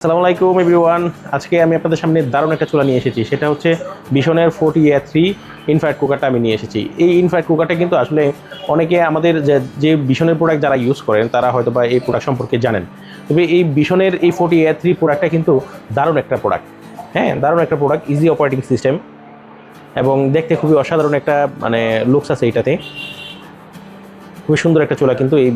আসসালামু আলাইকুম এভরিওয়ান। আজকে আমি আপনাদের সামনে দারুণ একটা চুলা নিয়ে এসেছি, সেটা হচ্ছে বিশনের 40A3 ইনফ্রারেড কুকারটা আমি নিয়ে এসেছি। এই ইনফ্রারেড কুকারটা কিন্তু আসলে অনেকে আমাদের যে বিশনের প্রোডাক্ট যারা ইউজ করেন তারা হয়তো বা এই প্রোডাক্ট সম্পর্কে জানেন। তবে এই বিশনের এই 40A3 প্রোডাক্টটা কিন্তু দারুণ একটা প্রোডাক্ট। হ্যাঁ, দারুণ একটা প্রোডাক্ট, ইজি অপারেটিং সিস্টেম এবং দেখতে খুবই অসাধারণ একটা লুকস আছে এইটাতে। খুবই সুন্দর একটা চুলা কিন্তু এই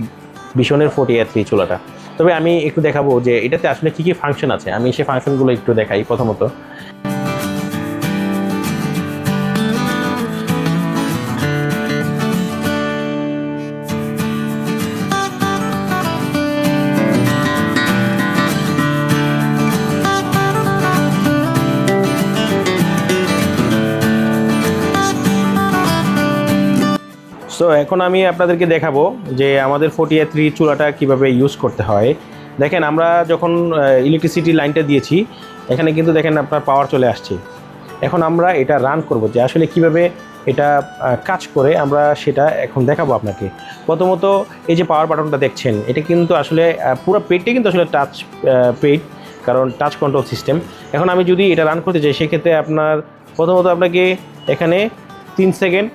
বিশনের 40A3 চুলাটা। তবে আমি একটু দেখাবো যে এটাতে আসলে কী কী ফাংশন আছে, আমি সেই ফাংশনগুলো একটু দেখাই। প্রথমত সো এখন আমি আপনাদেরকে দেখাবো যে আমাদের 40A3 চুলাটা কিভাবে ইউজ করতে হয়। দেখেন, আমরা যখন ইলেকট্রিসিটি লাইনটা দিয়েছি এখানে কিন্তু দেখেন আপনার পাওয়ার চলে আসছে। এখন আমরা এটা রান করব যে আসলে কিভাবে এটা কাজ করে, আমরা সেটা এখন দেখাবো আপনাকে। প্রথমত এই যে পাওয়ার বাটনটা দেখছেন, এটা কিন্তু আসলে পুরো পেডটা কিন্তু আসলে টাচ পেড, কারণ টাচ কন্ট্রোল সিস্টেম। এখন আমি যদি এটা রান করতে চাই সেক্ষেত্রে আপনার প্রথমত আপনাকে এখানে 3 সেকেন্ড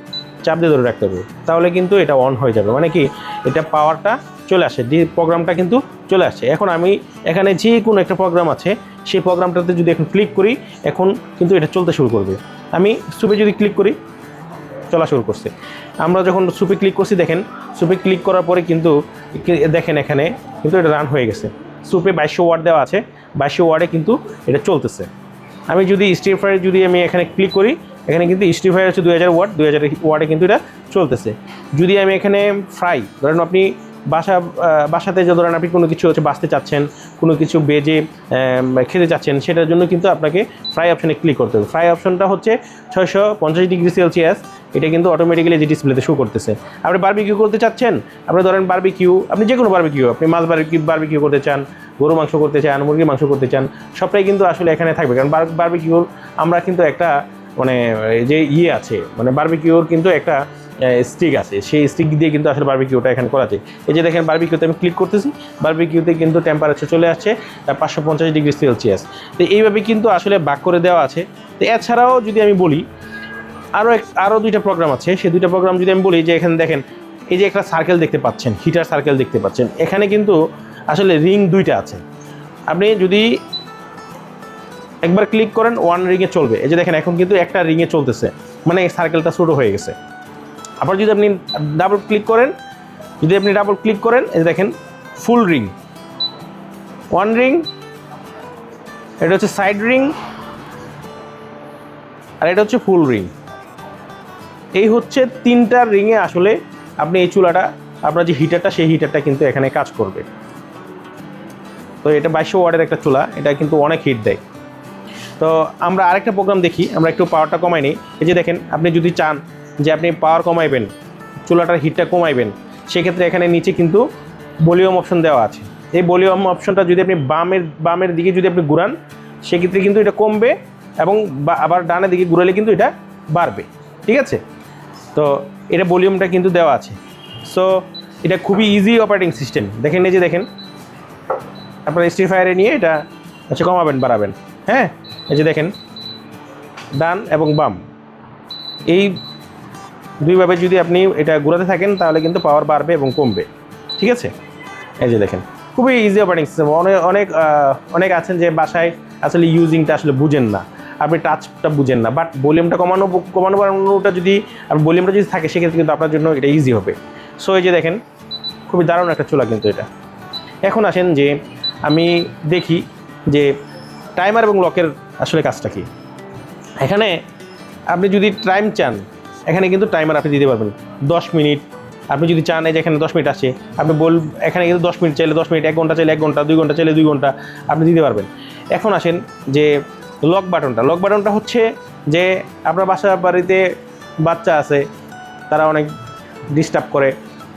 চাপ দিয়ে ধরে রাখতে হবে, তাহলে কিন্তু এটা অন হয়ে যাবে, মানে কি এটা পাওয়ারটা চলে আসে, যে প্রোগ্রামটা কিন্তু চলে আসছে। এখন আমি এখানে যে কোনো একটা প্রোগ্রাম আছে সেই প্রোগ্রামটাতে যদি এখন ক্লিক করি, এখন কিন্তু এটা চলতে শুরু করবে। আমি সুপে যদি ক্লিক করি, চলা শুরু করছে। আমরা যখন সুপে ক্লিক করছি দেখেন, সুপে ক্লিক করার পরে কিন্তু দেখেন এখানে কিন্তু এটা রান হয়ে গেছে। সুপে 2200 ওয়াট দেওয়া আছে, 2200 ওয়াটে কিন্তু এটা চলতেছে। আমি যদি স্টির ফ্রাই যদি আমি এখানে ক্লিক করি, এখানে কিন্তু স্টির ফ্রাই হচ্ছে 2000 ওয়াট, 2000 ওয়াটে কিন্তু এটা চলতেছে। যদি আমি এখানে ফ্রাই ধরেন, আপনি বাসাতে যে ধরেন আপনি কোনো কিছু হচ্ছে বাঁচতে চাচ্ছেন, কোনো কিছু বেজে খেতে চাচ্ছেন, সেটার জন্য কিন্তু আপনাকে ফ্রাই অপশানে ক্লিক করতে হবে। ফ্রাই অপশনটা হচ্ছে 650 ডিগ্রি সেলসিয়াস, এটা কিন্তু অটোমেটিক্যালি যে ডিসপ্লেতে শো করতেছে। আপনি বারবিকিউ করতে চাচ্ছেন, আপনি ধরেন বারবিকিউ, আপনি যে কোনো বারবিকিউ, আপনি মাছ বারবিকিউ করতে চান, গরু মাংস করতে চান, মুরগির মাংস করতে চান, সবটাই কিন্তু আসলে এখানে থাকবে। কারণ বারবিকিউর আমরা কিন্তু একটা যে আছে, বারবিকিউর কিন্তু একটা স্টিক আছে, সেই স্টিক দিয়ে কিন্তু আসলে বারবিকিউটা এখানে করা যায়। এই যে দেখেন বারবিকিউতে আমি ক্লিক করতেছি, বারবিকিউতে কিন্তু টেম্পারেচার চলে আসছে 550 ডিগ্রি সেলসিয়াস। তো এইভাবে কিন্তু আসলে ভাগ করে দেওয়া আছে। তো এছাড়াও যদি আমি বলি, আরও দুইটা প্রোগ্রাম আছে, সেই দুইটা প্রোগ্রাম যদি আমি বলি, যে এখানে দেখেন এই যে একটা সার্কেল দেখতে পাচ্ছেন, হিটার সার্কেল দেখতে পাচ্ছেন, এখানে কিন্তু আসলে রিং দুইটা আছে। আপনি যদি একবার ক্লিক করেন, ওয়ান রিংয়ে চলবে। এই যে দেখেন এখন কিন্তু একটা রিংয়ে চলতেছে, মানে সার্কেলটা ছোটো হয়ে গেছে। আবার যদি আপনি ডাবল ক্লিক করেন, এই যে দেখেন ফুল রিং, ওয়ান রিং, এটা হচ্ছে সাইড রিং, আর এটা হচ্ছে ফুল রিং। এই হচ্ছে 3টা রিংয়ে আসলে আপনি এই চুলাটা, আপনার যে হিটারটা, সেই হিটারটা কিন্তু এখানে কাজ করবে। তো এটা 2200 ওয়াটের একটা চুলা, এটা কিন্তু অনেক হিট দেয়। তো আমরা আরেকটা প্রোগ্রাম দেখি, আমরা একটু পাওয়ারটা কমাই নিই। এই যে দেখেন, আপনি যদি চান যে আপনি পাওয়ার কমাইবেন, চুলাটার হিটটা কমাইবেন, সেক্ষেত্রে এখানে নিচে কিন্তু ভলিউম অপশন দেওয়া আছে। এই ভলিউম অপশনটা যদি আপনি বামের দিকে যদি আপনি ঘুরান, সেক্ষেত্রে কিন্তু এটা কমবে, এবং আবার ডানের দিকে ঘুরালে কিন্তু এটা বাড়বে। ঠিক আছে, তো এটা ভলিউমটা কিন্তু দেওয়া আছে। সো এটা খুবই ইজি অপারেটিং সিস্টেম। দেখেন এই যে দেখেন, আপনার স্টির ফায়ারে নিয়ে এটা হচ্ছে কমাবেন বাড়াবেন। হ্যাঁ, এই যে দেখেন ডান এবং বাম, এই দুইভাবে যদি আপনি এটা ঘোরাতে থাকেন, তাহলে কিন্তু পাওয়ার বাড়বে এবং কমবে। ঠিক আছে, এই যে দেখেন খুবই ইজি অপারেটিং সিস্টেম। অনেক আছেন যে বাসায় আসলে ইউজিংটা আসলে বুঝেন না, আপনি টাচটা বুঝেন না, বাট ভলিউমটা কমানো বাড়ানোটা যদি আপনি ভলিউমটা যদি থাকে, সেক্ষেত্রে কিন্তু আপনার জন্য এটা ইজি হবে। সো এই যে দেখেন খুবই দারুণ একটা চুলা কিন্তু এটা। এখন আসেন যে আমি দেখি যে টাইমার এবং লকের আসলে কাজটা কি। এখানে আপনি যদি টাইম চান, এখানে কিন্তু টাইমার আপনি দিতে পারবেন 10 মিনিট। আপনি যদি চান, এই যে এখানে 10 মিনিট আছে, আপনি এখানে কিন্তু 10 মিনিট চাইলে 10 মিনিট, 1 ঘন্টা চাইলে 1 ঘন্টা, 2 ঘন্টা চাইলে 2 ঘন্টা আপনি দিতে পারবেন। এখন আসেন যে লক বাটনটা হচ্ছে যে আপনার বাড়িতে বাচ্চা আছে, তারা অনেক ডিস্টার্ব করে,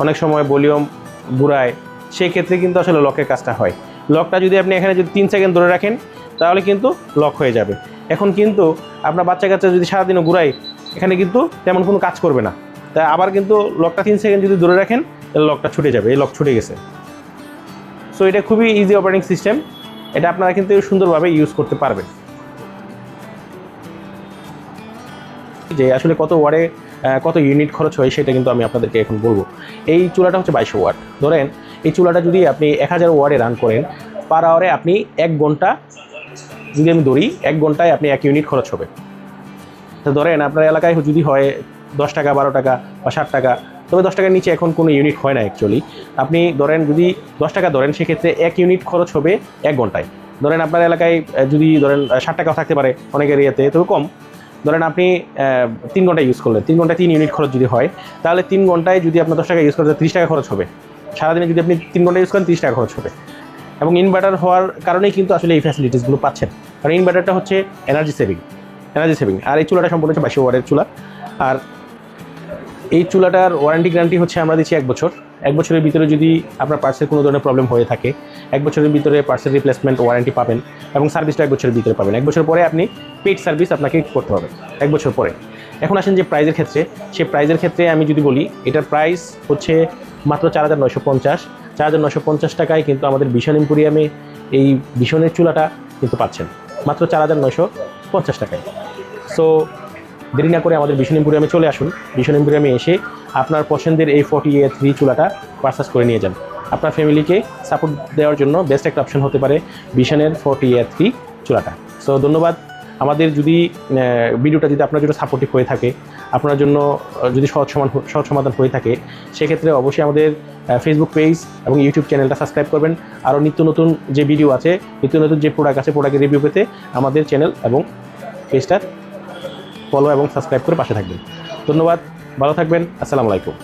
অনেক সময় ভলিউম ঘুরায়, সেই ক্ষেত্রে কিন্তু আসলে লকের কাজটা হয়। লকটা যদি আপনি এখানে যদি 3 সেকেন্ড ধরে রাখেন, তাহলে কিন্তু লক হয়ে যাবে। এখন কিন্তু আপনার বাচ্চা কাচ্চা যদি সারাদিনও ঘুরাই, এখানে কিন্তু তেমন কোনো কাজ করবে না। তাই আবার কিন্তু লকটা 3 সেকেন্ড যদি ধরে রাখেন, তাহলে লকটা ছুটে যাবে। এই লক ছুটে গেছে। সো এটা খুবই ইজি অপারেটিং সিস্টেম। এটা আপনারা কিন্তু সুন্দরভাবে ইউজ করতে পারবেন। যে আসলে কত ওয়াটে কত ইউনিট খরচ হয় সেটা কিন্তু আমি আপনাদেরকে এখন বলবো। এই চুলাটা হচ্ছে 2200 ওয়াট। ধরেন এই চুলাটা যদি আপনি 1000 ওয়াটে রান করেন, পার আওয়ারে আপনি 1 ঘন্টা যদি আমি ধরি, 1 ঘন্টায় আপনি 1 ইউনিট খরচ হবে। তো ধরেন আপনার এলাকায় যদি হয় 10 টাকা, 12 টাকা বা 60 টাকা, তবে 10 টাকার নিচে এখন কোনো ইউনিট হয় না অ্যাকচুয়ালি। আপনি ধরেন যদি 10 টাকা ধরেন, সেক্ষেত্রে 1 ইউনিট খরচ হবে 1 ঘন্টায়। ধরেন আপনার এলাকায় যদি ধরেন 60 টাকাও থাকতে পারে অনেক এরিয়াতে, তবে কম। ধরেন আপনি 3 ঘন্টা ইউজ করলেন, 3 ঘন্টায় 3 ইউনিট খরচ যদি হয়, তাহলে 3 ঘন্টায় যদি আপনার 10 টাকা ইউজ করতে 30 টাকা খরচ হবে। সারাদিনে যদি আপনি 3 ঘন্টা ইউজ করেন 30 টাকা খরচ হবে। এবং ইনভার্টার হওয়ার কারণেই কিন্তু আসলে এই ফ্যাসিলিটিসগুলো পাচ্ছেন, কারণ ইনভার্টারটা হচ্ছে এনার্জি সেভিং। আর এই চুলাটা সম্পূর্ণ হচ্ছে 2200 ওয়াটের চুলা। আর এই চুলাটার ওয়ারেন্টি গ্যারান্টি হচ্ছে আমরা দিচ্ছি 1 বছর। 1 বছরের ভিতরে যদি আপনার পার্টসের কোনো ধরনের প্রবলেম হয়ে থাকে, 1 বছরের ভিতরে পার্টসের রিপ্লেসমেন্ট ওয়ারেন্টি পাবেন এবং সার্ভিসটা 1 বছরের ভিতরে পাবেন। 1 বছর পরে আপনি পেইড সার্ভিস আপনাকে করতে হবে 1 বছর পরে। এখন আসেন যে প্রাইজের ক্ষেত্রে, সেই প্রাইজের ক্ষেত্রে আমি যদি বলি, এটার প্রাইস হচ্ছে মাত্র 4950। 4950 টাকায় কিন্তু আমাদের ভিশন এম্পোরিয়ামে এই ভিশনের চুলাটা কিন্তু পাচ্ছেন মাত্র 4950 টাকায়। সো দেরি না করে আমাদের ভিশন এম্পোরিয়ামে চলে আসুন। ভিশন এম্পোরিয়ামে এসে আপনার পছন্দের এই 40A3 চুলাটা পারচেজ করে নিয়ে যান। আপনার ফ্যামিলিকে সাপোর্ট দেওয়ার জন্য বেস্ট একটা অপশন হতে পারে ভিশনের 40A3 চুলাটা। সো ধন্যবাদ। আমাদের যদি ভিডিওটা যদি আপনার জন্য সাপোর্টিভ হয়ে থাকে, আপনার জন্য যদি সহজ সমাধান হয়ে থাকে, সেক্ষেত্রে অবশ্যই আমাদের ফেসবুক পেজ এবং ইউটিউব চ্যানেলটা সাবস্ক্রাইব করবেন। আরও নিত্য নতুন যে ভিডিও আছে, নিত্য নতুন যে প্রোডাক্ট আছে, প্রোডাক্টের রিভিউ পেতে আমাদের চ্যানেল এবং পেজটা ফলো এবং সাবস্ক্রাইব করে পাশে থাকবেন। ধন্যবাদ, ভালো থাকবেন। আসসালামু আলাইকুম।